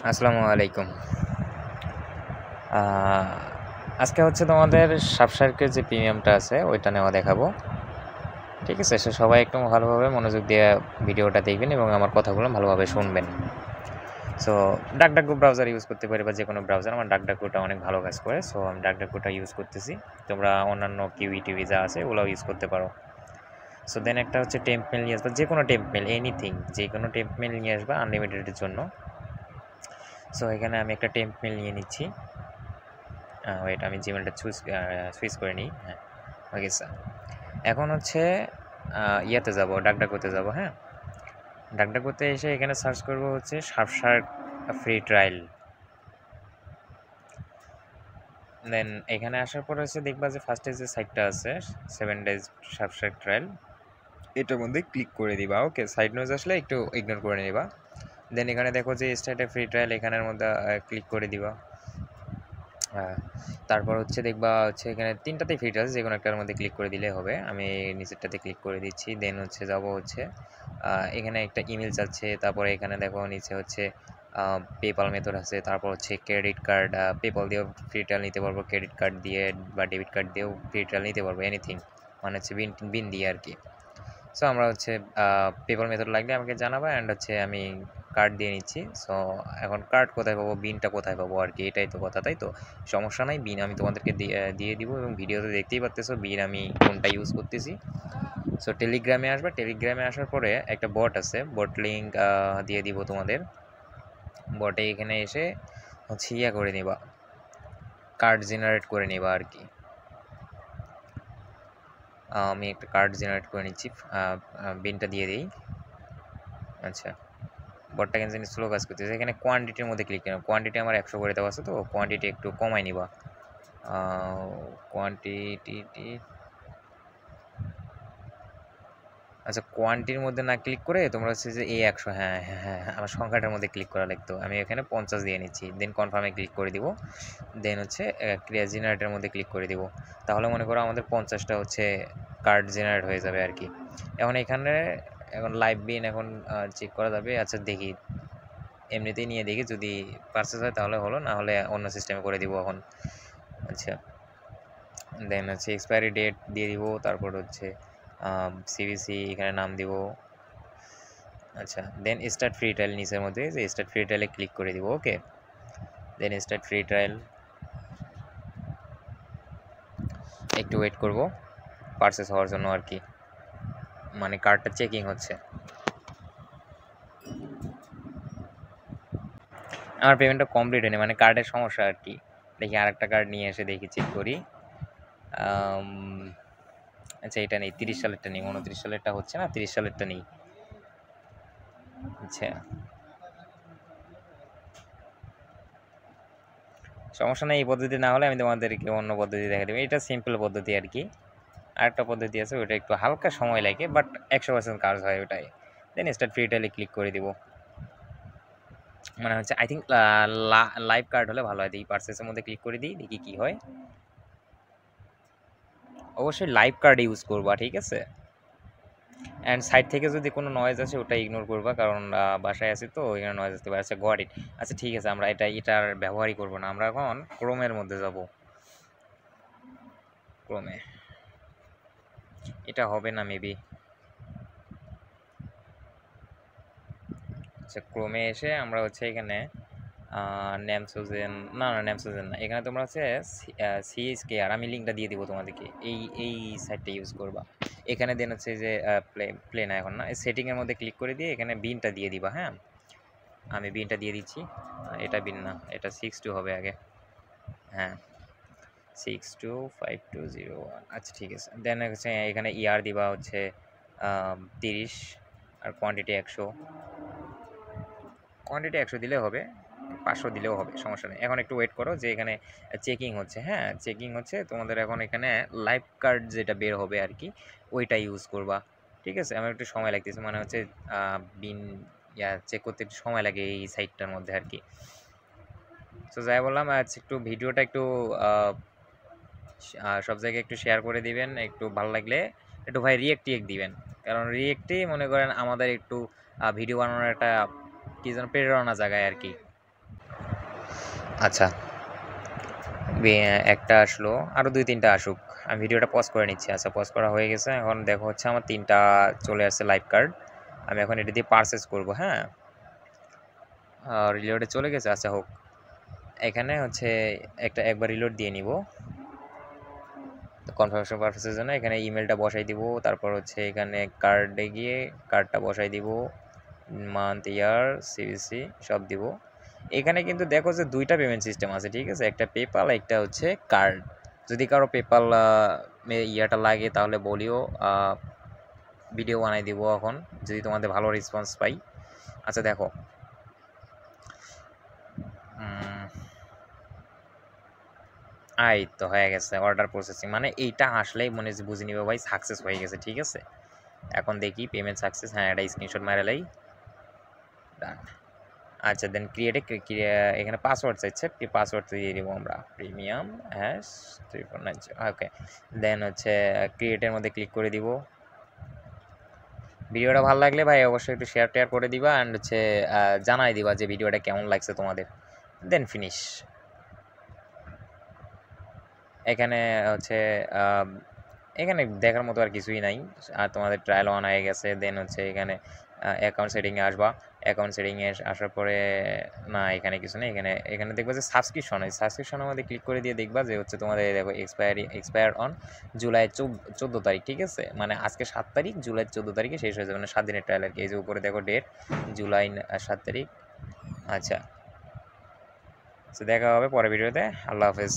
আসসালামু আলাইকুম। আ আজকে হচ্ছে তোমাদের সাবশার্কের যে প্রিমিয়ামটা আছে ওইটা নেওয়া দেখাবো। ঠিক আছে? সবাই একটু ভালোভাবে মনোযোগ দিয়ে ভিডিওটা দেখবেন এবং আমার কথাগুলো ভালোভাবে শুনবেন। সো DuckDuckGo ব্রাউজার ইউজ করতে পারি বা যেকোনো ব্রাউজার। আমার DuckDuckGoটা অনেক ভালো কাজ করে। সো আমি DuckDuckGoটা ইউজ করতেছি। তোমরা অন্যান্য কিউই-টিউই যা আছে ওগুলাও ইউজ করতে পারো। সো দেন একটা হচ্ছে টেম্প মেইল নিয়ে আসবা। যেকোনো টেম্প মেইল, এনিথিং যেকোনো টেম্প মেইল নিয়ে আসবা আনলিমিটেডের জন্য। সো এখানে আমি একটা টেম্প মেইল নিয়ে নিচ্ছি। ওয়েট আমি জিমেলটা সুইচ করে নিই। হ্যাঁ, হয়ে গেছে। এখন হচ্ছে ইয়াতে যাব, ডাকডাকোতে যাব। হ্যাঁ, ডাকডাকোতে এসে এখানে সার্চ করব হচ্ছে সার্ক ফ্রি ট্রায়াল। দেন এখানে আসার পর হচ্ছে দেখবা যে ফার্স্টে যে সাইটটা আছে 7 ডেজ সার্ক ট্রায়াল, এটার মধ্যে ক্লিক করে দিবা। ওকে, সাইড নোজ আসলে একটু ইগনোর করে নিবা। দেন এখানে দেখো যে স্টার্ট এ ফ্রি ট্রায়াল, এখানের মধ্যে ক্লিক করে দিবা। তারপর হচ্ছে দেখবা হচ্ছে এখানে ৩টাতেই ফিট আছে, যেকোনো একটার মধ্যে ক্লিক করে দিলে হবে। আমি নিচেরটাতে ক্লিক করে দিচ্ছি। দেন হচ্ছে যাব হচ্ছে এখানে একটা ইমেল চাচ্ছে। তারপরে এখানে দেখো নিচে হচ্ছে পেপাল মেথড আছে। তারপর হচ্ছে ক্রেডিট কার্ড, পেপাল দিয়েও ফ্রি ট্রায়াল নিতে পারবো, ক্রেডিট কার্ড দিয়ে বা ডেবিট কার্ড দিয়েও ফ্রি ট্রায়াল নিতে পারবো, এনিথিং মানে হচ্ছে বিন দিয়ে আর কি। সো আমরা হচ্ছে পেপাল মেথড লাগলে আমাকে জানাবো অ্যান্ড হচ্ছে আমি কার্ড দিয়ে নিচ্ছি। সো এখন কার্ড কোথায় পাবো, বিনটা কোথায় পাবো আর কি, এটাই তো কথা, তাই তো? সমস্যা নাই, বিন আমি তোমাদেরকে দিয়ে দিব এবং ভিডিওতে দেখতেই পারতেছো বিন আমি কোনটা ইউজ করতেছি। সো টেলিগ্রামে আসবে, টেলিগ্রামে আসার পরে একটা বট আছে, বট লিঙ্ক দিয়ে দিব তোমাদের। বটে এখানে এসে হচ্ছে ইয়া করে নিবা, কার্ড জেনারেট করে নিবা আর কি। আমি একটা কার্ড জেনারেট করে নিচ্ছি, বিনটা দিয়ে দিই। আচ্ছা, বটটা কিন্তু স্লো কাজ করতেছে। এখানে কোয়ান্টিটির মধ্যে ক্লিক করো। কোয়ান্টিটি আমার 100 করে দেওয়া আছে, তো কোয়ান্টিটি একটু কমাই নিবা। কোয়ান্টিটি, আচ্ছা, কোয়ান্টিটির মধ্যে না ক্লিক করে তোমরা হচ্ছে যে এই 100, হ্যাঁ হ্যাঁ হ্যাঁ, আমার সংখ্যাটার মধ্যে ক্লিক করা লাগতো। আমি এখানে 50 দিয়ে নিচ্ছি। দেন কনফার্মে ক্লিক করে দিব। দেন হচ্ছে ক্রিয়া জেনারেটের মধ্যে ক্লিক করে দিব। তাহলে মনে করো আমাদের 50টা হচ্ছে কার্ড জেনারেট হয়ে যাবে আর কি। এখন এখানে এখন লাইভ বিন এখন চেক করা যাবে। আচ্ছা দেখি, এমনিতেই নিয়ে দেখি, যদি পারচেস হয় তাহলে হলো, না হলে অন্য সিস্টেমে করে দিব এখন। আচ্ছা, দেন হচ্ছে এক্সপায়ারি ডেট দিয়ে দিব। তারপর হচ্ছে সিভিসি এখানে নাম দিব। আচ্ছা, দেন স্টার্ট ফ্রি ট্রায়াল, নিচের মধ্যে যে স্টার্ট ফ্রি ট্রায়ালে ক্লিক করে দিব। ওকে, দেন স্টার্ট ফ্রি ট্রায়াল, একটু ওয়েট করব পারচেস হওয়ার জন্য আর কি, মানে কার্ডটা চেকিং হচ্ছে। আমার পেমেন্টটা কমপ্লিট হয়নি, মানে কার্ডের সমস্যা আর কি। দেখি আরেকটা কার্ড নিয়ে এসে দেখি, চেক করি। আচ্ছা, এটা নেই, 30 সালেরটা নেই, 29 সালেরটা হচ্ছে না, 30 সালেরটা নেই। আচ্ছা, সমস্যা নেই। এই পদ্ধতি না হলে আমি তোমাদেরকে অন্য পদ্ধতি দেখা দেবো। এটা সিম্পল পদ্ধতি আর কি। আরেকটা পদ্ধতি আছে, ওটা একটু হালকা সময় লাগে, বাট 100% কাজ হয় ওটাই। দেন স্টার্ট ফ্রি ট্রায়ালে ক্লিক করে দিব। মানে হচ্ছে আই থিঙ্ক লাইভ কার্ড হলে ভালো হয়। দেখি পার্সেসের মধ্যে ক্লিক করে দিই, দেখি কি হয়। অবশ্যই লাইভ কার্ড ইউজ করবা, ঠিক আছে? অ্যান্ড সাইড থেকে যদি কোনো নয়েজ আসে ওটা ইগনোর করবা, কারণ বাসায় আছি তো এখানে নয়েজ আসতে পারে। আচ্ছা, গট ইট। আচ্ছা ঠিক আছে, আমরা এটার ব্যবহারই করবো না। আমরা এখন ক্রোমের মধ্যে যাব। ক্রোমে এটা হবে না মেবি। আচ্ছা, ক্রোমে এসে আমরা হচ্ছে এখানে ন্যামসোজেন, না না ন্যামসোজেন না, এখানে তোমরা হচ্ছে সিএসকেআর, আমি লিঙ্কটা দিয়ে দিব তোমাদেরকে। এই সাইটটা ইউজ করবা। এখানে দেন হচ্ছে যে প্লে না, এখন না, সেটিংয়ের মধ্যে ক্লিক করে দিয়ে এখানে বিনটা দিয়ে দিবা। হ্যাঁ, আমি বিনটা দিয়ে দিচ্ছি। এটা বিন না, এটা 62 হবে আগে। হ্যাঁ, 625201। আচ্ছা ঠিক আছে। দেন হচ্ছে এখানে ইয়ার দিবা হচ্ছে 30, আর কোয়ান্টিটি 100। কোয়ান্টিটি 100 দিলেও হবে, 500 দিলেও হবে, সমস্যা নেই। এখন একটু ওয়েট করো, যে এখানে চেকিং হচ্ছে। হ্যাঁ, চেকিং হচ্ছে। তোমাদের এখন এখানে লাইভ কার্ড যেটা বের হবে আর কি, ওইটা ইউজ করবা। ঠিক আছে, আমার একটু সময় লাগতেছে, মানে হচ্ছে বিন চেক করতে একটু সময় লাগে এই সাইটটার মধ্যে আর কি। সো যাই বললাম, একটু ভিডিওটা একটু সব জায়গায় একটু শেয়ার করে দিবেন, একটু ভালো লাগলে একটু ভাই রিয়েক্ট দিবেন। কারণ রিয়েক্টই মনে করেন আমাদের একটু ভিডিও বানানোর একটা কি যেন প্রেরণা জাগায় আর কি। আচ্ছা, একটা আসলো, আরও 2-3টা আসুক। আমি ভিডিওটা পজ করে নিচ্ছি। আচ্ছা, পজ করা হয়ে গেছে। এখন দেখো হচ্ছে আমার 3টা চলে আসছে লাইভ কার্ড। আমি এখন এটা দিয়ে পারচেস করব, হ্যাঁ? রিলোডে চলে গেছে, আচ্ছা হোক। এখানে হচ্ছে একবার রিলোড দিয়ে নিব। কনফার্মেশন পারপাসের জন্য এখানে ইমেলটা বসাই দিব, তারপর হচ্ছে এখানে কার্ডে গিয়ে কার্ডটা বসাই দিব, মান্থ, ইয়ার, সিভিসি সব দিব। এখানে কিন্তু দেখো যে 2টা পেমেন্ট সিস্টেম আছে, ঠিক আছে? একটা পেপাল, একটা হচ্ছে কার্ড। যদি কারো পেপাল ইয়াটা লাগে তাহলে বলিও, ভিডিও বানাই দিব এখন, যদি তোমাদের ভালো রেসপন্স পাই। আচ্ছা দেখো, এই তো হয়ে গেছে অর্ডার প্রসেসিং, মানে এইটা আসলেই মনে বুঝে নিবে ভাই সাকসেস হয়ে গেছে, ঠিক আছে? এখন দেখি পেমেন্ট সাকসেস, হ্যাঁ এটা স্ক্রিনশট মারালাই ডান। আচ্ছা দেন ক্রিয়েটে এখানে পাসওয়ার্ড চাইছে, পাসওয়ার্ড দিয়ে দিব আমরা, প্রিমিয়াম হ্যাশ 349, ওকে। দেন হচ্ছে ক্রিয়েটের মধ্যে ক্লিক করে দিব। ভিডিওটা ভালো লাগলে ভাই অবশ্যই একটু শেয়ার টেয়ার করে দিবা, অ্যান্ড হচ্ছে জানাই দিবা যে ভিডিওটা কেমন লাগছে তোমাদের। Then finish. এখানে হচ্ছে এখানে দেখার মতো আর কিছুই নাই, আর তোমাদের ট্রায়াল অন হয়ে গেছে। দেন হচ্ছে এখানে অ্যাকাউন্ট সেটিংয়ে আসবা। অ্যাকাউন্ট সেটিংয়ে আসার পরে না এখানে কিছু নেই, এখানে এখানে দেখবা যে সাবস্ক্রিপশন, এই সাবস্ক্রিপশনের মধ্যে ক্লিক করে দিয়ে দেখবা যে হচ্ছে তোমাদের দেখো এক্সপায়ার অন জুলাই 14 তারিখ, ঠিক আছে? মানে আজকে 7 তারিখ, জুলাই 14 তারিখে শেষ হয়ে যাবে, মানে 7 দিনের ট্রায়াল আর কি। এই যে উপরে দেখো ডেট জুলাই 7 তারিখ। আচ্ছা, তো দেখা হবে পরের ভিডিওতে। আল্লাহ হাফেজ।